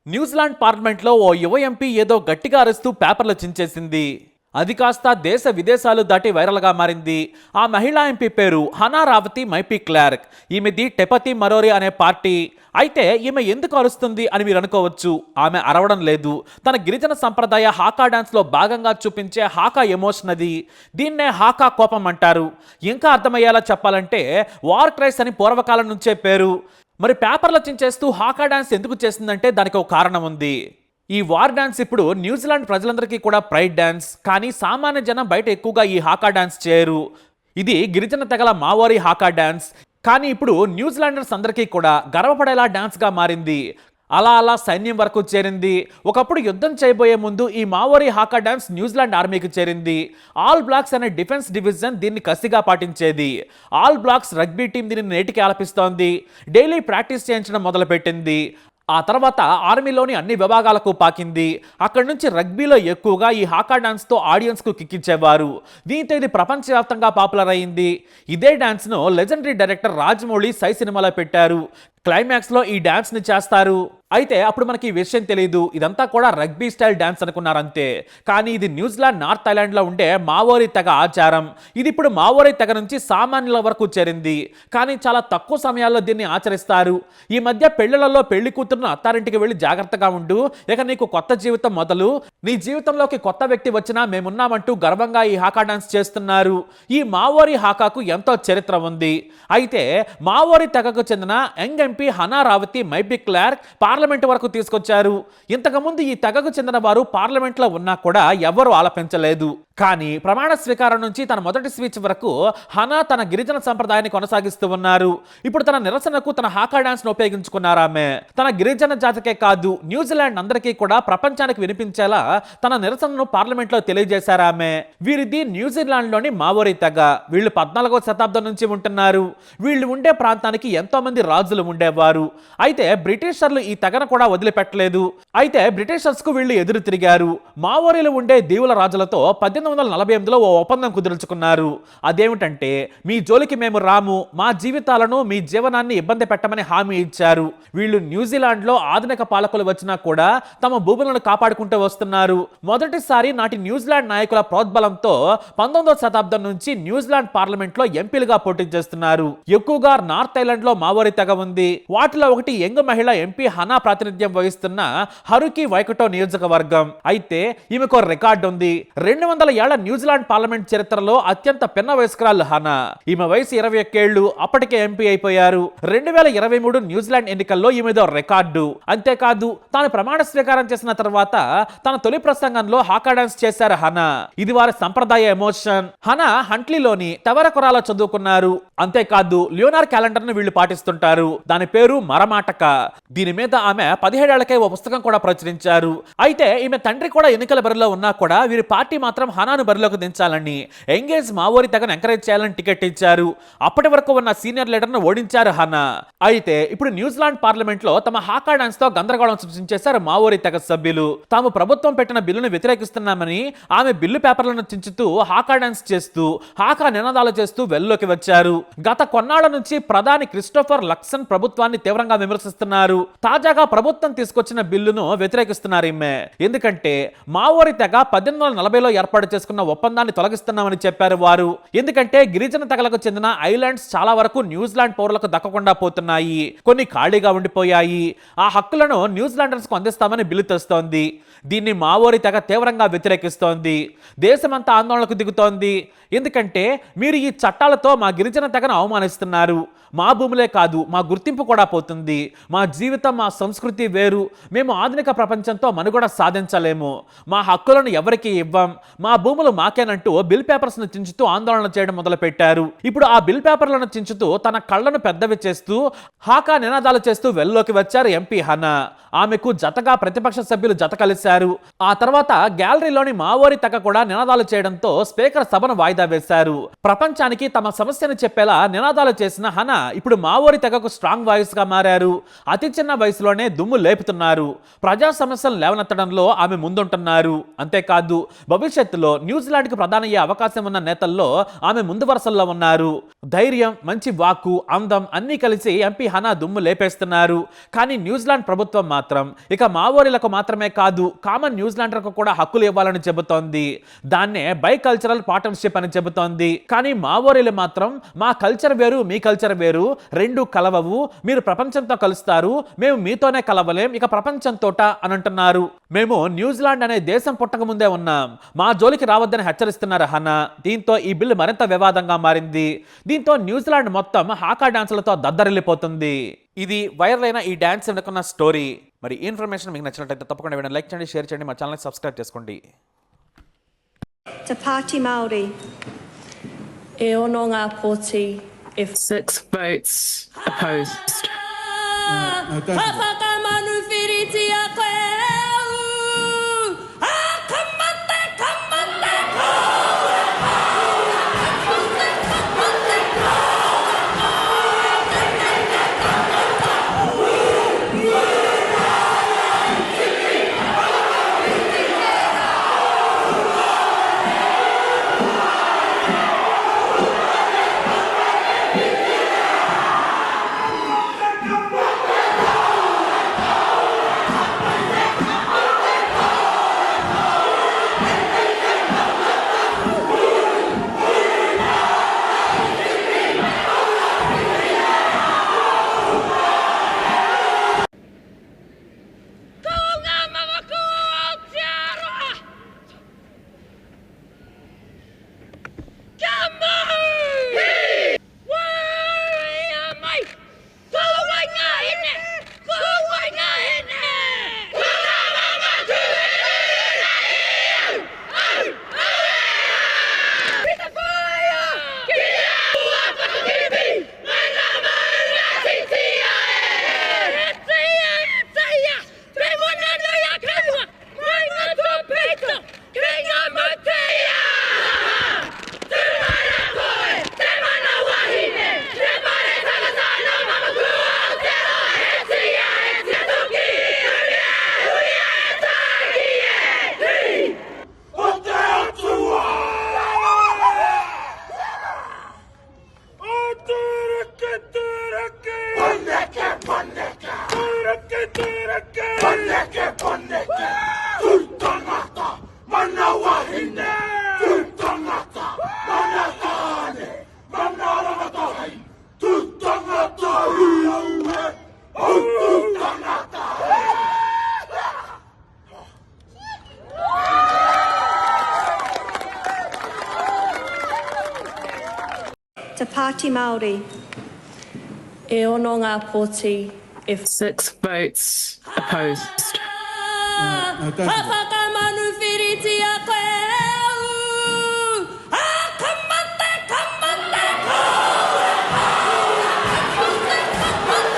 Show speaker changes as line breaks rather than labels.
New Zealand పార్లమెంట్లో ఓ యువ MP ఏదో గట్టిగా అరుస్తూ పేపర్లు చించేసింది. అది కాస్త దేశ విదేశాలు దాటి వైరల్గా మారింది. ఆ మహిళా ఎంపీ పేరు హనా రావతి మైపీ క్లార్క్. ఈమెది టెపతి మరోరి అనే పార్టీ. అయితే ఈమె ఎందుకు అరుస్తుంది అని మీరు అనుకోవచ్చు. ఆమె అరవడం లేదు. తన గిరిజన సంప్రదాయ హాకా డాన్స్లో భాగంగా చూపించే హాకా ఎమోషన్ అది. దీన్నే హాకా కోపం అంటారు. ఇంకా అర్థమయ్యేలా చెప్పాలంటే వార్ క్రైస్ అని పూర్వకాలం నుంచే పేరు. మరి పేపర్లు చించేస్తూ హాకా డాన్స్ ఎందుకు చేసిందంటే దానికి ఒక కారణం ఉంది. ఈ వార్ డాన్స్ ఇప్పుడు న్యూజిలాండ్ ప్రజలందరికీ కూడా ప్రైడ్ డాన్స్. కానీ సామాన్య జనం బయట ఎక్కువగా ఈ హాకా డాన్స్ చేయరు. ఇది గిరిజన తెగల మావోరీ హాకా డాన్స్. కానీ ఇప్పుడు న్యూజిలాండర్స్ అందరికీ కూడా గర్వపడేలా డాన్స్గా మారింది. అలా అలా సైన్యం వరకు చేరింది. ఒకప్పుడు యుద్ధం చేయబోయే ముందు ఈ మావోరీ హాకా డాన్స్ న్యూజిలాండ్ ఆర్మీకి చేరింది. ఆల్ బ్లాక్స్ అనే డిఫెన్స్ డివిజన్ దీన్ని కసిగా పాటించేది. ఆల్ బ్లాక్స్ రగ్బీ టీం దీన్ని నేటికి ఆలపిస్తోంది. డైలీ ప్రాక్టీస్ చేయించడం మొదలుపెట్టింది. ఆ తర్వాత ఆర్మీలోని అన్ని విభాగాలకు పాకింది. అక్కడి నుంచి రగ్బీలో ఎక్కువగా ఈ హాకా డాన్స్తో ఆడియన్స్కు కిక్కించేవారు. దీంతో ఇది ప్రపంచవ్యాప్తంగా పాపులర్ అయింది. ఇదే డాన్స్ను లెజెండరీ డైరెక్టర్ రాజమౌళి సై సినిమాలో పెట్టారు. క్లైమాక్స్లో ఈ డాన్స్ని చేస్తారు. అయితే అప్పుడు మనకి ఈ విషయం తెలియదు. ఇదంతా కూడా రగ్బీ స్టైల్ డాన్స్ అనుకున్నారంతే. కానీ ఇది న్యూజిలాండ్ నార్త్ ఐలాండ్లో ఉండే మావోరీ తెగ ఆచారం. ఇది ఇప్పుడు మావోరీ తెగ నుంచి సామాన్యుల వరకు చేరింది. కానీ చాలా తక్కువ సమయాల్లో దీన్ని ఆచరిస్తారు. ఈ మధ్య పెళ్లిళ్లలో పెళ్లి కూతురును అత్తారింటికి వెళ్ళి జాగ్రత్తగా ఉండు, ఇక నీకు కొత్త జీవితం మొదలు, నీ జీవితంలోకి కొత్త వ్యక్తి వచ్చినా మేమున్నామంటూ గర్వంగా ఈ హాకా డాన్స్ చేస్తున్నారు. ఈ మావోరీ హాకాకు ఎంతో చరిత్ర ఉంది. అయితే మావోరీ తెగకు చెందిన young MP Hana Rawhiti Maipi Clarke parliament వరకు తీసుకొచ్చారు. ఇంతకుముందు ఈ తెగకు చెందిన వారు పార్లమెంట్లో ఉన్నా కూడా ఎవరు ఆలపించలేదు. కానీ ప్రమాణ స్వీకారం నుంచి తన మొదటి స్పీచ్ వరకు హనా తన గిరిజన సంప్రదాయాన్ని కొనసాగిస్తూ ఉన్నారు. ఇప్పుడు తన నిరసనకు తన హాకా డాన్స్ ను ఉపయోగించుకున్నారు. ఆమె తన గిరిజన జాతికే కాదు న్యూజిలాండ్ అందరికీ కూడా ప్రపంచానికి వినిపించేలా తన నిరసనను పార్లమెంట్ లో తెలియజేశారు ఆమె. వీరిది న్యూజిలాండ్ లోని మావోరీ తెగ. వీళ్ళు 14వ శతాబ్దం నుంచి ఉంటున్నారు. వీళ్ళు ఉండే ప్రాంతానికి ఎంతో మంది రాజులు ఉండేవారు. అయితే బ్రిటిషర్లు ఈ తెగను కూడా వదిలిపెట్టలేదు. అయితే బ్రిటిషర్స్ కు వీళ్ళు ఎదురు తిరిగారు. మావోరీలు ఉండే దీవుల రాజులతో 1848లో ఓ ఒప్పందం కుదుర్చుకున్నారు. అదేమిటంటే, మీ జోలికి మేము రాము, మా జీవితాలను మీ జీవనాన్ని ఇబ్బంది పెట్టమని హామీ ఇచ్చారు. వీళ్ళు న్యూజిలాండ్లో ఆధునిక పాలకులు వచ్చినా కూడా తమ భూములను కాపాడుకుంటూ వస్తున్నారు. మొదటిసారి నాటి న్యూజిలాండ్ నాయకుల ప్రోద్బలంతో 19వ శతాబ్దం నుంచి న్యూజిలాండ్ పార్లమెంట్లో ఎంపీలుగా పోటీ చేస్తున్నారు. ఎక్కువగా నార్త్ ఐలాండ్ లో మావోరీ తెగ ఉంది. వాటిలో ఒకటి యంగ్ మహిళ ఎంపీ హనా ప్రాతినిధ్యం వహిస్తున్న హరుకి వైకటో నియోజకవర్గం. అయితే ఈమెకు రికార్డు ఉంది. 200 ఏళ్ల న్యూజిలాండ్ పార్లమెంట్ చరిత్రలో అత్యంత పిన్న వయస్కురాలు హనా. ఈమె వయసు 21 ఏళ్లు. అప్పటికే ఎంపీ అయిపోయారు. 2023 న్యూజిలాండ్ ఎన్నికల్లో ఈమెదో రికార్డు. అంతేకాదు, తాను ప్రమాణ స్వీకారం చేసిన తర్వాత తన తొలి ప్రసంగంలో హాకా డాన్స్ చేశారు హనా. ఇది వారి సంప్రదాయ ఎమోషన్. హనా హంట్లీలోని తెవరకొరాలో చదువుకున్నారు. అంతేకాదు, లియోనార్ క్యాలెండర్ ను వీళ్ళు పాటిస్తుంటారు. దాని పేరు మరమాటక. దీని మీద ఆమె 17 ఏళ్లకే ఓ పుస్తకం కూడా ప్రచురించారు. అయితే ఈమె తండ్రి కూడా ఎన్నికల బరిలో ఉన్నా కూడా వీరి పార్టీ మాత్రం హనాను బరిలోకి దించాలని, ఎంగేజ్ మావోరీ తెగను ఎంకరేజ్ చేయాలని టికెట్ ఇచ్చారు. అప్పటి వరకు ఉన్న సీనియర్ లీడర్ను ఓడించారు హనా. అయితే ఇప్పుడు న్యూజిలాండ్ పార్లమెంట్ లో తమ హాకా డాన్స్ తో గందరగోళం సృష్టించేశారు మావోరీ తెగ సభ్యులు. తాము ప్రభుత్వం పెట్టిన బిల్లును వ్యతిరేకిస్తున్నామని ఆమె బిల్లు పేపర్లను చించుతూ హాకా డాన్స్ చేస్తూ హాకా నినాదాలు చేస్తూ వెల్లోకి వచ్చారు. గత కొన్నాళ్ల నుంచి ప్రధాని క్రిస్టోఫర్ లక్సన్ ప్రభుత్వాన్ని తీవ్రంగా విమర్శిస్తున్నారు. తాజాగా ప్రభుత్వం తీసుకొచ్చిన బిల్లును వ్యతిరేకిస్తున్నారు ఈమె. ఎందుకంటే మావోరీ తెగ 1840లో ఏర్పాటు చేసుకున్న ఒప్పందాన్ని తొలగిస్తున్నామని చెప్పారు వారు. ఎందుకంటే గిరిజన తెగలకు చెందిన ఐలాండ్స్ చాలా వరకు న్యూజిలాండ్ పౌరులకు దక్కకుండా పోతున్నాయి. కొన్ని ఖాళీగా ఉండిపోయాయి. ఆ హక్కులను న్యూజిలాండర్స్ కు అందిస్తామని బిల్లు తెస్తోంది. దీన్ని మావోరీ తెగ తీవ్రంగా వ్యతిరేకిస్తోంది. దేశమంతా ఆందోళనకు దిగుతోంది. ఎందుకంటే మీరు ఈ చట్టాలతో మా గిరిజన తెగను అవమానిస్తున్నారు. మా భూములే కాదు, మా గుర్తింపు కూడా పోతుంది. మా జీవితం, మా సంస్కృతి వేరు. మేము ఆధునిక ప్రపంచంతో మనుగడ సాధించలేము. మా హక్కులను ఎవరికి ఇవ్వం. మా భూములు మాకేనంటూ బిల్ పేపర్స్ ను చించుతూ ఆందోళన చేయడం మొదలుపెట్టారు. ఇప్పుడు ఆ బిల్ పేపర్లను చించుతూ తన కళ్ళను పెద్దవి చేస్తూ హాకా నినాదాలు చేస్తూ వెల్లోకి వచ్చారు ఎంపీ హనా. ఆమెకు జతగా ప్రతిపక్ష సభ్యులు జత కలిశారు. ఆ తర్వాత గ్యాలరీలోని మావోరీ తెగ కూడా నినాదాలు చేయడంతో స్పీకర్ సభను వాయిదా వేశారు. ప్రపంచానికి తమ సమస్యను చెప్పేలా నినాదాలు చేసిన హనా ఇప్పుడు మావోరీ తెగకు స్ట్రాంగ్ వాయిస్ గా మారారు. అతి చిన్న వయసులోనే దుమ్ము లేపుతున్నారు. ప్రజా సమస్యలు లేవనెత్తడంలో ఆమె ముందుంటున్నారు. అంతేకాదు భవిష్యత్తులో న్యూజిలాండ్కి ప్రధాని అయ్యే అవకాశం ఉన్న నేతల్లో ఆమె ముందు వరుసల్లో ఉన్నారు. ధైర్యం, మంచి వాక్కు, అందం అన్నీ కలిసి ఎంపీ హనా దుమ్ము లేపేస్తున్నారు. కానీ న్యూజిలాండ్ ప్రభుత్వం మాత్రం ఇక మావోరీలకు మాత్రమే కాదు, కామన్ న్యూజిలాండర్కు కూడా హక్కులు ఇవ్వాలని చెబుతోంది. దాన్నే బై కల్చరల్ పార్ట్నర్షిప్ అని చెబుతోంది. కానీ మావోరీలు మాత్రం మా కల్చర్ వేరు, మీ కల్చర్ వేరు, రెండు కలవవు, మీరు ప్రపంచంతో కలుస్తారు, మేము మీతోనే కలవలేం, ఇక ప్రపంచంతోట అని అంటున్నారు. మేము న్యూజిలాండ్ అనే దేశం పుట్టక ముందే ఉన్నాం, మా జోలికి రావద్దని హెచ్చరిస్తున్నారు హనా. దీంతో ఈ బిల్లు మరింత వివాదంగా మారింది. దీంతో న్యూజిలాండ్ మొత్తం హాకా డాన్సులతో దద్దరిల్లిపోతుంది. ఇది వైరల్ అయిన ఈ డాన్స్ వెనుకున్న స్టోరీ. మరి ఈ ఇన్ఫర్మేషన్ మీకు నచ్చినట్లయితే తప్పకుండా వీడియోని లైక్ చేయండి, షేర్ చేయండి, మా ఛానల్ని సబ్స్క్రైబ్ చేసుకోండి.
Te Pāti Māori.
E ono ngā pōti if 6 votes opposed.
Te Pāti Māori.
E ono ngā pōti if 6 votes opposed.